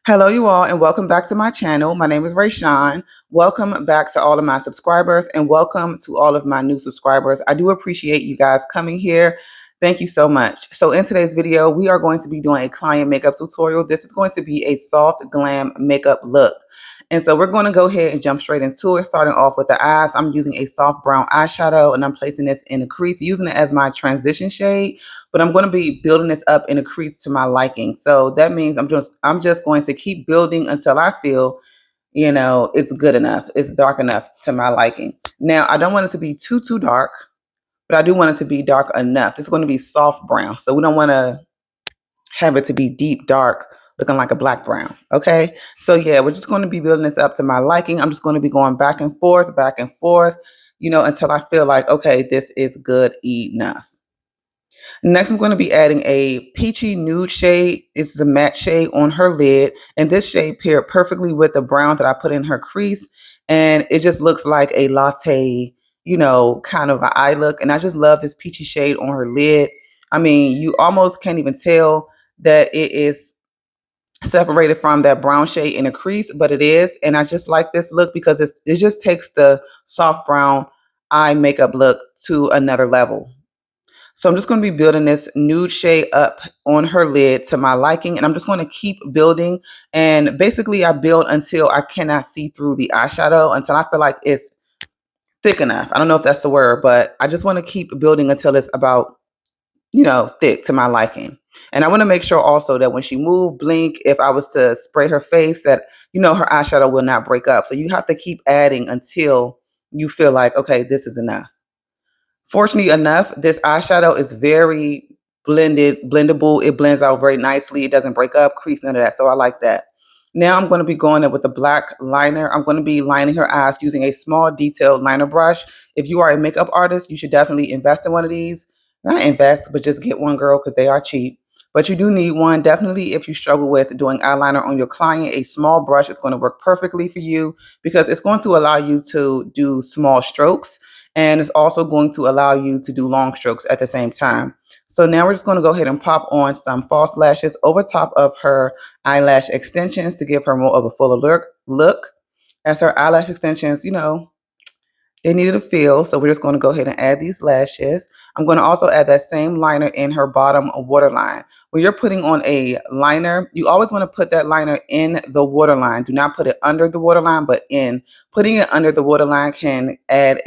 Hello, you all, and welcome back to my channel. My name is Rayshawn. Welcome back to all of my subscribers, and welcome to all of my new subscribers. I do appreciate you guys coming here. Thank you so much. So in today's video, we are going to be doing a client makeup tutorial. This is going to be a soft glam makeup look. And so we're going to go ahead and jump straight into it, starting off with the eyes. I'm using a soft brown eyeshadow, and I'm placing this in the crease, using it as my transition shade, but I'm going to be building this up in a crease to my liking. So that means I'm just going to keep building until I feel, it's good enough. It's dark enough to my liking. Now, I don't want it to be too dark, but I do want it to be dark enough. It's going to be soft brown. So we don't want to have it to be deep dark, looking like a black brown. Okay. So yeah, we're just going to be building this up to my liking. I'm just going to be going back and forth, until I feel like, okay, this is good enough. Next, I'm going to be adding a peachy nude shade. It's a matte shade on her lid. And this shade paired perfectly with the brown that I put in her crease. And it just looks like a latte, kind of an eye look. And I just love this peachy shade on her lid. I mean, you almost can't even tell that it is separated from that brown shade in the crease, but it is. And I just like this look because it just takes the soft brown eye makeup look to another level. So I'm just going to be building this nude shade up on her lid to my liking. And I'm just going to keep building. And basically I build until I cannot see through the eyeshadow, until I feel like it's thick enough. I don't know if that's the word, but I just want to keep building until it's about, thick to my liking. And I want to make sure also that when she move, blink, if I was to spray her face, that, her eyeshadow will not break up. So you have to keep adding until you feel like, okay, this is enough. Fortunately enough, this eyeshadow is very blendable. It blends out very nicely. It doesn't break up, crease, none of that. So I like that. Now I'm going to be going in with a black liner. I'm going to be lining her eyes using a small detailed liner brush. If you are a makeup artist, you should definitely invest in one of these. Not invest, but just get one, girl, because they are cheap. But you do need one. Definitely, if you struggle with doing eyeliner on your client, a small brush is going to work perfectly for you because it's going to allow you to do small strokes. And it's also going to allow you to do long strokes at the same time. So now we're just going to go ahead and pop on some false lashes over top of her eyelash extensions to give her more of a fuller look. As her eyelash extensions, they needed a feel. So we're just going to go ahead and add these lashes. I'm going to also add that same liner in her bottom waterline. When you're putting on a liner, you always want to put that liner in the waterline. Do not put it under the waterline, but in. Putting it under the waterline can add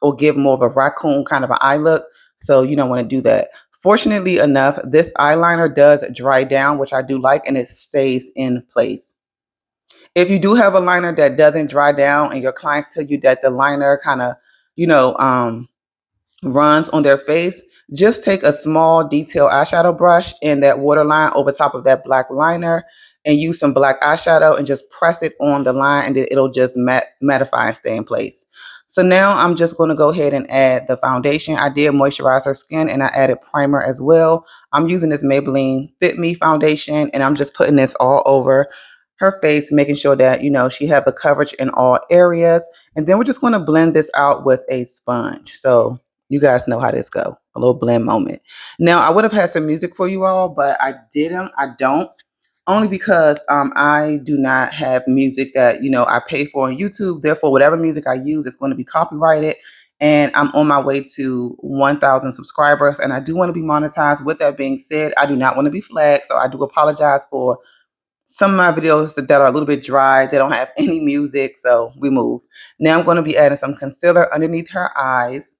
or give more of a raccoon kind of an eye look. So you don't want to do that. Fortunately enough, this eyeliner does dry down, which I do like, and it stays in place. If you do have a liner that doesn't dry down and your clients tell you that the liner kind of, you know, um, runs on their face, just take a small detail eyeshadow brush in that waterline over top of that black liner and use some black eyeshadow and just press it on the line, and then it'll just mattify and stay in place. So now I'm just going to go ahead and add the foundation. I did moisturize her skin and I added primer as well. I'm using this Maybelline Fit Me foundation, and I'm just putting this all over her face, making sure that, she have the coverage in all areas. And then we're just going to blend this out with a sponge. So you guys know how this go. A little blend moment. Now, I would have had some music for you all, but I didn't. I don't. Only because I do not have music that, I pay for on YouTube. Therefore, whatever music I use is going to be copyrighted. And I'm on my way to 1,000 subscribers. And I do want to be monetized. With that being said, I do not want to be flagged. So I do apologize for some of my videos that are a little bit dry. They don't have any music. So we move. Now I'm going to be adding some concealer underneath her eyes.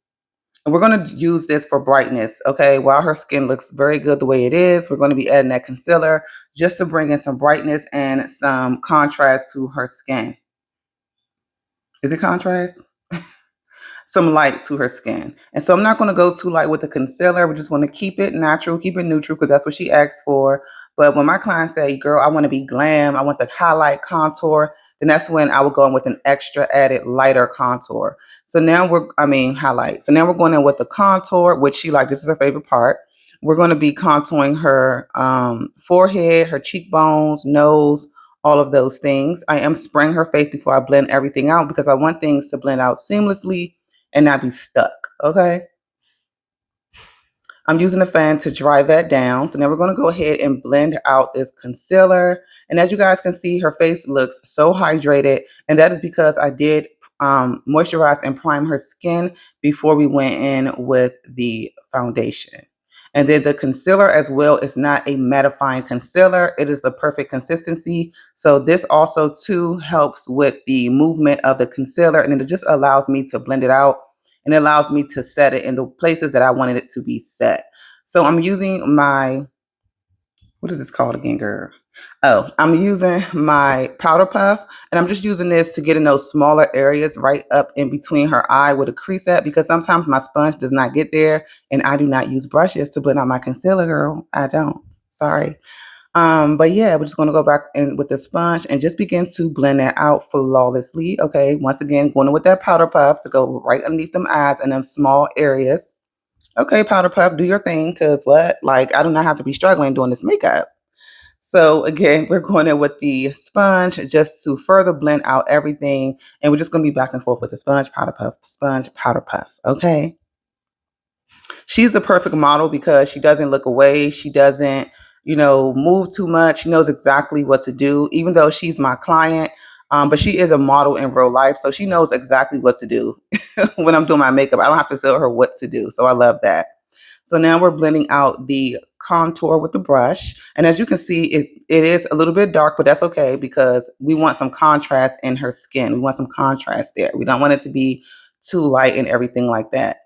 And we're going to use this for brightness, okay? While her skin looks very good the way it is, we're going to be adding that concealer just to bring in some brightness and some contrast to her skin. Is it contrast? Some light to her skin. And so I'm not going to go too light with the concealer. We just want to keep it natural, keep it neutral, because that's what she asked for. But when my clients say, girl, I want to be glam, I want the highlight contour, then that's when I would go in with an extra added lighter contour. So now highlight. So now we're going in with the contour, which she liked. This is her favorite part. We're going to be contouring her forehead, her cheekbones, nose, all of those things. I am spraying her face before I blend everything out because I want things to blend out seamlessly and not be stuck, okay? I'm using a fan to dry that down. So now we're going to go ahead and blend out this concealer. And as you guys can see, her face looks so hydrated. And that is because I did moisturize and prime her skin before we went in with the foundation. And then the concealer as well is not a mattifying concealer. It is the perfect consistency. So this also too helps with the movement of the concealer, and it just allows me to blend it out, and it allows me to set it in the places that I wanted it to be set. So I'm using my, what is this called again, girl? Oh, I'm using my powder puff, and I'm just using this to get in those smaller areas right up in between her eye with a crease at, because sometimes my sponge does not get there, and I do not use brushes to blend out my concealer, girl. I don't. Sorry. But yeah, we're just going to go back in with the sponge and just begin to blend that out flawlessly. Okay, once again, going in with that powder puff to go right underneath them eyes and them small areas. Okay, powder puff, do your thing, because what? Like, I do not have to be struggling doing this makeup. So again, we're going in with the sponge just to further blend out everything. And we're just going to be back and forth with the sponge, powder puff. Okay. She's the perfect model because she doesn't look away. She doesn't, move too much. She knows exactly what to do, even though she's my client. But she is a model in real life. So she knows exactly what to do when I'm doing my makeup. I don't have to tell her what to do. So I love that. So now we're blending out the contour with the brush. And as you can see, it is a little bit dark, but that's okay because we want some contrast in her skin. We want some contrast there. We don't want it to be too light and everything like that.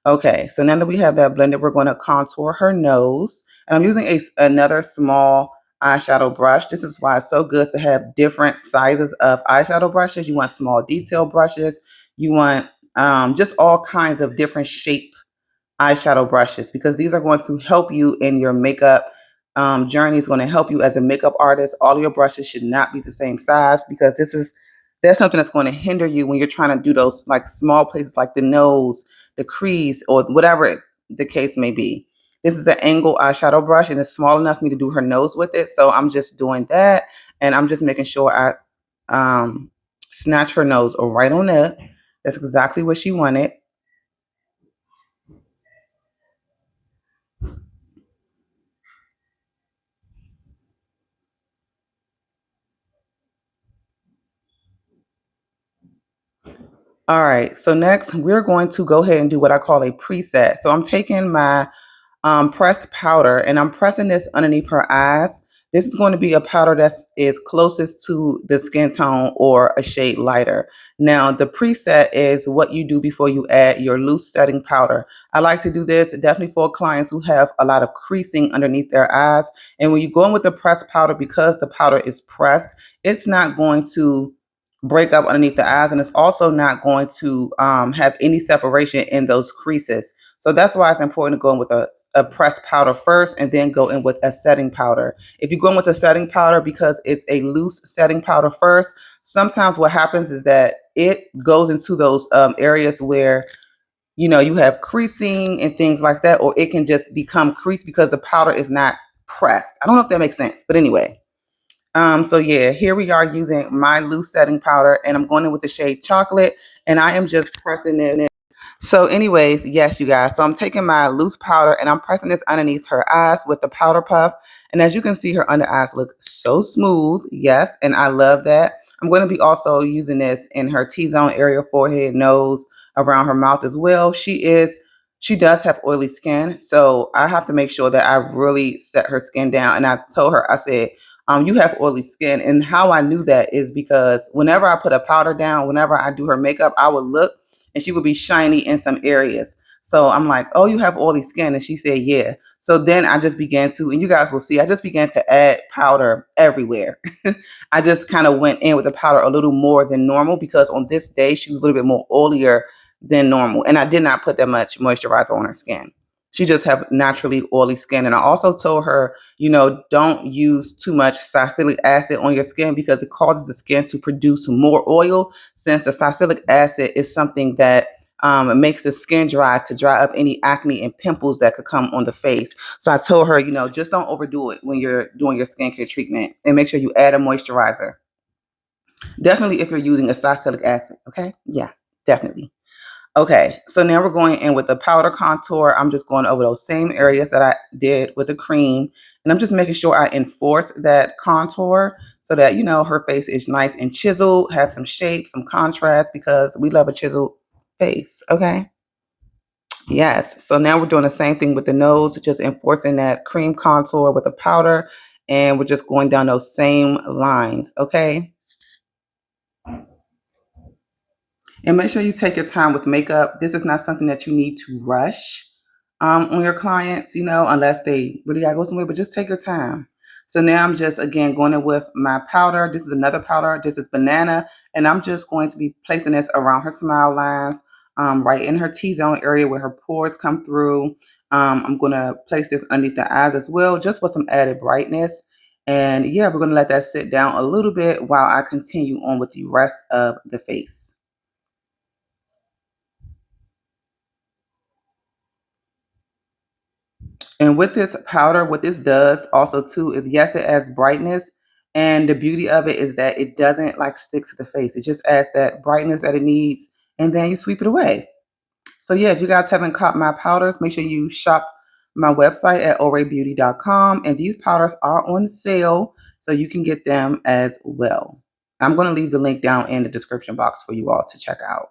Okay, so now that we have that blended, we're going to contour her nose. And I'm using another small eyeshadow brush. This is why it's so good to have different sizes of eyeshadow brushes. You want small detail brushes. You want just all kinds of different shape eyeshadow brushes, because these are going to help you in your makeup journey. Is going to help you as a makeup artist. All of your brushes should not be the same size, because that's something that's going to hinder you when you're trying to do those like small places like the nose, the crease, or whatever the case may be. This is an angle eyeshadow brush, and it's small enough for me to do her nose with it. So I'm just doing that, and I'm just making sure I snatch her nose right on up. That's exactly what she wanted. All right, so next we're going to go ahead and do what I call a preset. So I'm taking my pressed powder, and I'm pressing this underneath her eyes. This is going to be a powder that is closest to the skin tone or a shade lighter. Now, the preset is what you do before you add your loose setting powder. I like to do this definitely for clients who have a lot of creasing underneath their eyes. And when you go in with the pressed powder, because the powder is pressed, it's not going to break up underneath the eyes, and it's also not going to have any separation in those creases. So that's why it's important to go in with a pressed powder first and then go in with a setting powder. If you go in with a setting powder, because it's a loose setting powder first, sometimes what happens is that it goes into those areas where you have creasing and things like that, or it can just become crease because the powder is not pressed. I don't know if that makes sense, but anyway. So yeah, here we are using my loose setting powder, and I'm going in with the shade chocolate, and I am just pressing it in. So anyways, yes, you guys. So I'm taking my loose powder and I'm pressing this underneath her eyes with the powder puff. And as you can see, her under eyes look so smooth. Yes, and I love that. I'm going to be also using this in her T-zone area, forehead, nose, around her mouth as well. She does have oily skin, so I have to make sure that I really set her skin down. And I told her, I said, you have oily skin. And how I knew that is because whenever I put a powder down, whenever I do her makeup, I would look and she would be shiny in some areas. So I'm like, oh, you have oily skin. And she said, yeah. So then I just began to, and you guys will see, I just began to add powder everywhere. I just kind of went in with the powder a little more than normal because on this day, she was a little bit more oilier than normal. And I did not put that much moisturizer on her skin. She just have naturally oily skin. And I also told her, don't use too much salicylic acid on your skin because it causes the skin to produce more oil, since the salicylic acid is something that makes the skin dry, to dry up any acne and pimples that could come on the face. So I told her, just don't overdo it when you're doing your skincare treatment, and make sure you add a moisturizer. Definitely if you're using a salicylic acid. Okay. Yeah, definitely. Okay, so now we're going in with the powder contour. I'm just going over those same areas that I did with the cream. And I'm just making sure I enforce that contour so that, you know, her face is nice and chiseled, have some shape, some contrast, because we love a chiseled face, okay? Yes, so now we're doing the same thing with the nose, just enforcing that cream contour with the powder. And we're just going down those same lines, okay? And make sure you take your time with makeup. This is not something that you need to rush on your clients, you know, unless they really gotta go somewhere, but just take your time. So now I'm just, again, going in with my powder. This is another powder. This is banana. And I'm just going to be placing this around her smile lines, right in her T-zone area where her pores come through. I'm going to place this underneath the eyes as well, just for some added brightness. And yeah, we're going to let that sit down a little bit while I continue on with the rest of the face. And with this powder, what this does also too is, yes, it adds brightness. And the beauty of it is that it doesn't like stick to the face. It just adds that brightness that it needs, and then you sweep it away. So yeah, if you guys haven't caught my powders, make sure you shop my website at ORAYBEAUTY.com. And these powders are on sale, so you can get them as well. I'm going to leave the link down in the description box for you all to check out.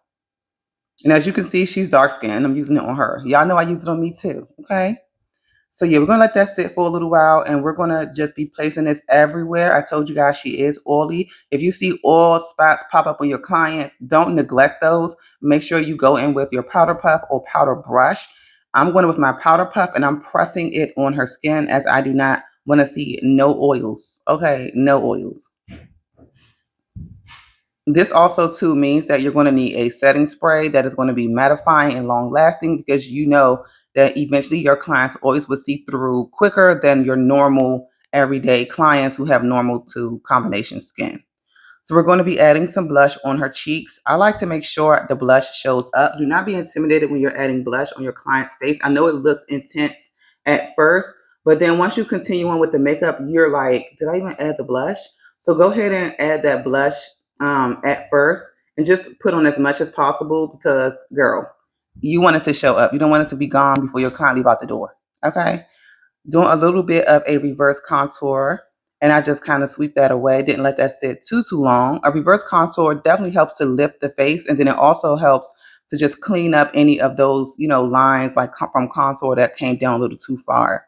And as you can see, she's dark skinned. I'm using it on her. Y'all know I use it on me too. Okay. So yeah, we're gonna let that sit for a little while, and we're gonna just be placing this everywhere. I told you guys she is oily. If you see oil spots pop up on your clients, don't neglect those. Make sure you go in with your powder puff or powder brush. I'm going with my powder puff, and I'm pressing it on her skin, as I do not want to see no oils. Okay, no oils. This also too means that you're going to need a setting spray that is going to be mattifying and long lasting, because you know that eventually your clients always will see through quicker than your normal everyday clients who have normal to combination skin. So we're going to be adding some blush on her cheeks. I like to make sure the blush shows up. Do not be intimidated when you're adding blush on your client's face. I know it looks intense at first, but then once you continue on with the makeup, you're like, did I even add the blush? So go ahead and add that blush at first, and just put on as much as possible, because, girl, you want it to show up. You don't want it to be gone before your client leave out the door. Okay? Doing a little bit of a reverse contour, and I just kind of sweep that away. Didn't let that sit too long. A reverse contour definitely helps to lift the face, and then it also helps to just clean up any of those, you know, lines like from contour that came down a little too far.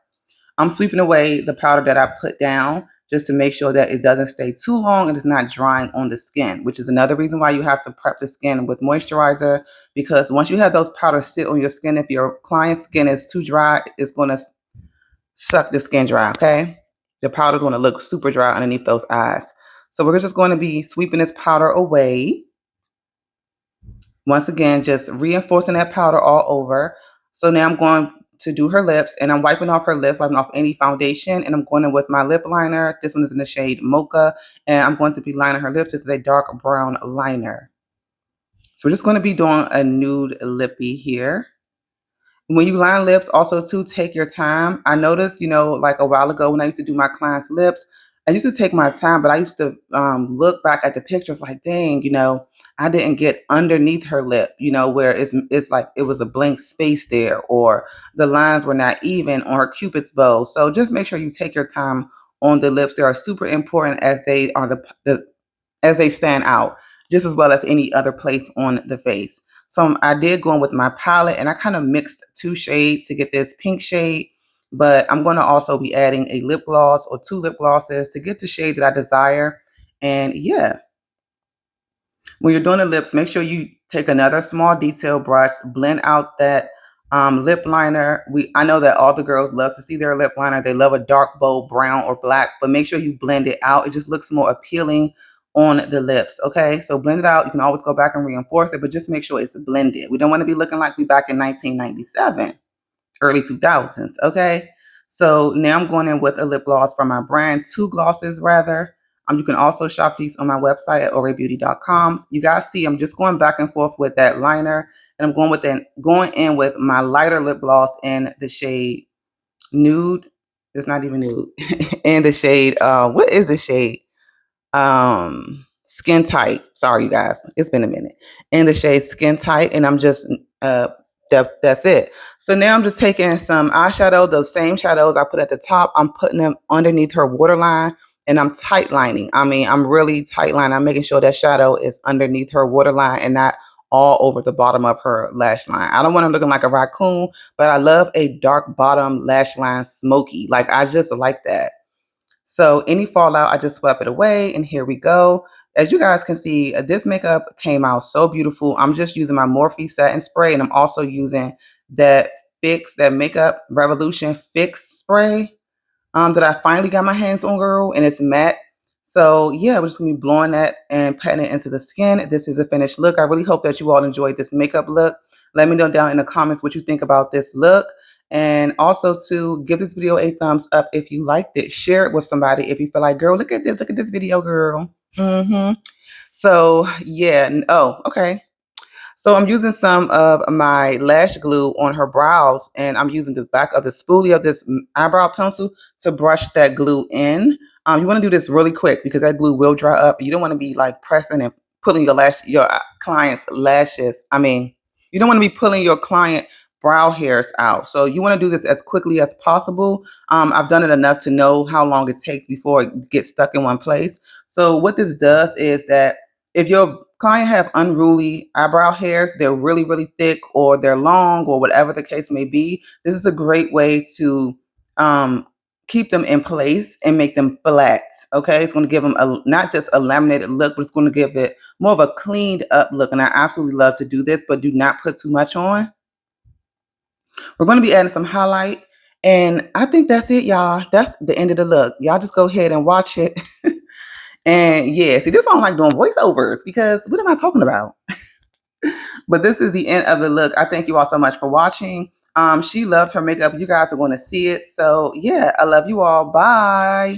I'm sweeping away the powder that I put down, just to make sure that it doesn't stay too long and it's not drying on the skin, which is another reason why you have to prep the skin with moisturizer, because once you have those powders sit on your skin, if your client's skin is too dry, it's going to suck the skin dry, okay? The powder's going to look super dry underneath those eyes. So we're just going to be sweeping this powder away. Once again, just reinforcing that powder all over. So now I'm going to do her lips, and I'm wiping off her lips, wiping off any foundation, and I'm going in with my lip liner. This one is in the shade Mocha, and I'm going to be lining her lips. This is a dark brown liner. So we're just going to be doing a nude lippy here. When you line lips, also too, take your time. I noticed, you know, like a while ago when I used to do my clients' lips, I used to take my time, but I used to look back at the pictures like, dang, you know, I didn't get underneath her lip, you know, where it's like it was a blank space there, or the lines were not even on her cupid's bow. So just make sure you take your time on the lips. They are super important, as they are as they stand out, just as well as any other place on the face. So I did go in with my palette, and I kind of mixed two shades to get this pink shade, but I'm going to also be adding a lip gloss or two lip glosses to get the shade that I desire. And yeah, when you're doing the lips, make sure you take another small detail brush, blend out that lip liner. I know that all the girls love to see their lip liner. They love a dark, bold brown or black, but make sure you blend it out. It just looks more appealing on the lips. Okay, so blend it out. You can always go back and reinforce it, but just make sure it's blended. We don't want to be looking like we back in 1997, early 2000s. Okay, so now I'm going in with a lip gloss from my brand, two glosses rather. You can also shop these on my website at ORAYBEAUTY.com. You guys see, I'm just going back and forth with that liner, and I'm going in with my lighter lip gloss in the shade Nude. It's not even nude. In the shade, what is the shade? Skin Tight. Sorry, you guys. It's been a minute. In the shade Skin Tight, and I'm just uh, that's it. So now I'm just taking some eyeshadow, those same shadows I put at the top. I'm putting them underneath her waterline, and I'm tight lining. I mean, I'm really tight lining. I'm making sure that shadow is underneath her waterline and not all over the bottom of her lash line. I don't want her looking like a raccoon, but I love a dark bottom lash line smoky. Like, I just like that. So any fallout, I just swept it away, and here we go. As you guys can see, this makeup came out so beautiful. I'm just using my Morphe Satin Spray, and I'm also using that that Makeup Revolution Fix Spray that I finally got my hands on, girl, and it's matte. So yeah, we're just gonna be blowing that and patting it into the skin. This is a finished look. I really hope that you all enjoyed this makeup look. Let me know down in the comments what you think about this look. And also to give this video a thumbs up if you liked it. Share it with somebody if you feel like, girl, look at this video, girl. So yeah, oh, okay. So I'm using some of my lash glue on her brows, and I'm using the back of the spoolie of this eyebrow pencil to brush that glue in. You want to do this really quick because that glue will dry up. You don't want to be like pressing and pulling your client's lashes. I mean, you don't want to be pulling your client brow hairs out. So you want to do this as quickly as possible. I've done it enough to know how long it takes before it gets stuck in one place. So what this does is that if your client have unruly eyebrow hairs, they're really, really thick or they're long or whatever the case may be, this is a great way to keep them in place and make them flat. Okay, it's going to give them not just a laminated look, but it's going to give it more of a cleaned up look. And I absolutely love to do this, but do not put too much on. We're going to be adding some highlight. And I think that's it, y'all. That's the end of the look. Y'all just go ahead and watch it. And yeah, see, this one I like doing voiceovers because what am I talking about? But this is the end of the look. I thank you all so much for watching. She loves her makeup. You guys are going to see it. So yeah, I love you all. Bye.